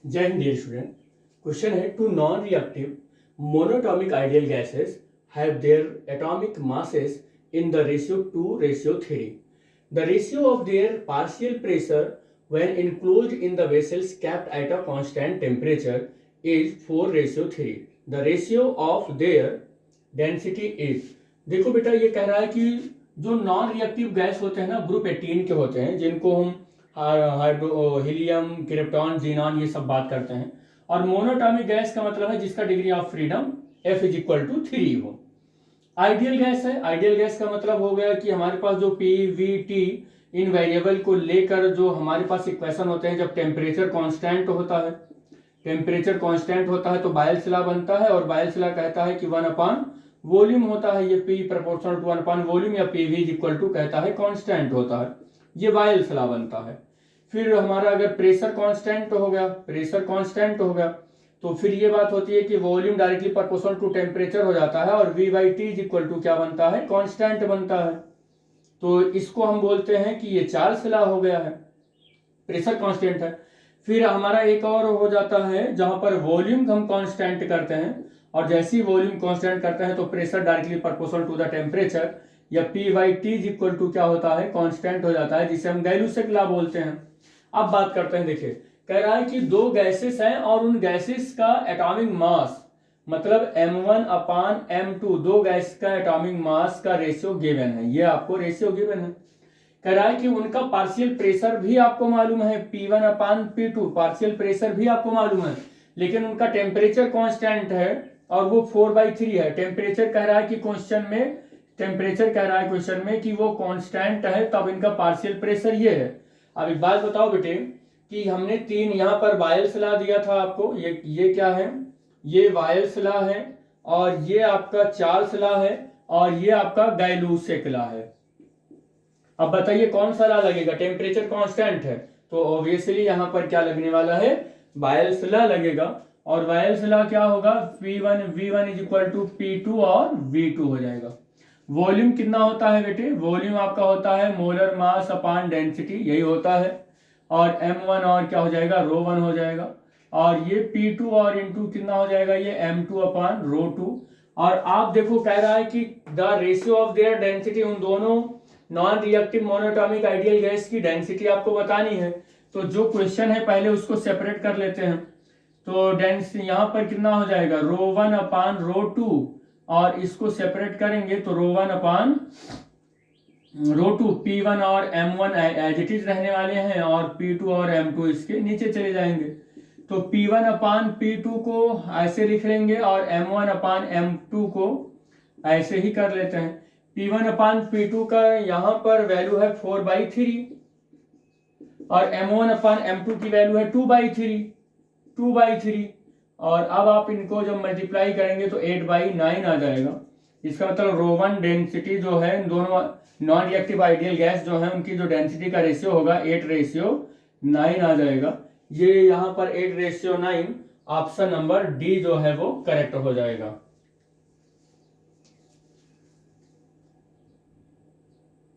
जय हिंद dear student. Question है, two non reactive monatomic ideal gases have their atomic masses in the ratio 2:3. The ratio of their partial pressure when enclosed in the vessels kept at a constant temperature is 4:3. The ratio of their density is, देखो बेटा ये कह रहा है कि जो non reactive gas होते हैं ना, ग्रुप 18 के होते हैं, जिनको हम हीलियम, क्रिप्टॉन, जीनॉन ये सब बात करते हैं। और मोनोटॉमिक गैस का मतलब है जिसका डिग्री ऑफ फ्रीडम F = 3 हो। आइडियल गैस है, आइडियल गैस का मतलब हो गया कि हमारे पास जो PVT इन वेरिएबल को लेकर जो हमारे पास इक्वेशन होते हैं, जब टेम्परेचर कांस्टेंट होता है, टेम्परेचर कांस्टेंट होता है तो बायल्स लॉ बनता है, और बायल्स लॉ कहता है कि 1/वॉल्यूम होता है, ये P = 1/वॉल्यूम, या PV = कहता है कांस्टेंट होता है, ये बायल्स लॉ बनता है। फिर हमारा अगर प्रेशर कांस्टेंट हो गया, प्रेशर कांस्टेंट हो गया तो फिर ये बात होती है कि volume directly proportional to temperature हो जाता है, और V/T = क्या बनता है, कांस्टेंट बनता है। तो इसको हम बोलते हैं कि ये चार्ल्स लॉ हो गया है, प्रेशर कांस्टेंट है। फिर हमारा एक और हो जाता है जहां पर वॉल्यूम हम कांस्टेंट करते हैं, और जैसे ही वॉल्यूम कांस्टेंट करते हैं तो pressure directly proportional to the temperature, या P/T = क्या होता है, कांस्टेंट हो जाता है, जिसे हम गैलुसेक लॉ बोलते हैं। अब बात करते हैं, देखिए कह रहा है कि दो गैसेस हैं और उन गैसेस का एटॉमिक मास मतलब M1/M2, दो गैस का एटॉमिक मास का रेशियो गिवन है, ये आपको रेशियो गिवन है। कह रहा है कि उनका पार्शियल प्रेशर भी आपको मालूम है, P1/P2, पार्शियल प्रेशर भी आपको मालूम है, लेकिन उनका टेम्परेचर कांस्टेंट है और वो 4/3 है। टेम्परेचर कह रहा है कि क्वेश्चन में, टेम्परेचर कह रहा है क्वेश्चन में कि वो कांस्टेंट है, तब इनका पार्शियल प्रेशर ये है। अब एक बात बताओ बेटे कि हमने तीन यहाँ पर बायल्स लॉ दिया था आपको, ये क्या है, ये बायल्स लॉ है, और ये आपका चार्ल्स लॉ है, और ये आपका गैलुसेक लॉ है। अब बताइए कौन सा लॉ लगेगा, टेम्परेचर कांस्टेंट है तो ऑब्वियसली यहाँ पर क्या लगने वाला है, बायल्स लॉ लगेगा। और बायल्स लॉ क्या होगा, V1 = P2 और V2 हो जाएगा। वॉल्यूम कितना होता है बेटे, वॉल्यूम आपका होता है मोलर मास अपॉन डेंसिटी, यही होता है, और M1 और क्या हो जाएगा, ρ1 हो जाएगा, और ये P2 और इनटू कितना हो जाएगा, ये M2/ρ2। और आप देखो कह रहा है कि the ratio of their density, उन दोनों non reactive monatomic ideal gas की डेंसिटी आपको बतानी है। तो जो क्वेश्चन है पहले उसको सेपरेट कर लेते हैं। तो डेंसिटी यहाँ पर कितना हो जाएगा, ρ1/ρ2, और इसको सेपरेट करेंगे तो ρ1/ρ2, P1 और M1 एज इट इज रहने वाले हैं, और P2 और M2 इसके नीचे चले जाएंगे। तो P1/P2 को ऐसे लिख लेंगे, और M1/M2 को ऐसे ही कर लेते हैं। P1/P2 का यहाँ पर वैल्यू है 4/3, और M1/M2 की वैल्यू है 2/3। और अब आप इनको जब मल्टीप्लाई करेंगे तो 8/9 आ जाएगा। इसका मतलब ρ1 डेंसिटी जो है, दोनों नॉन रिएक्टिव आइडियल गैस जो है उनकी जो डेंसिटी का रेशियो होगा 8:9 आ जाएगा। ये यहाँ पर 8:9, ऑप्शन नंबर डी जो है वो करेक्ट हो जाएगा।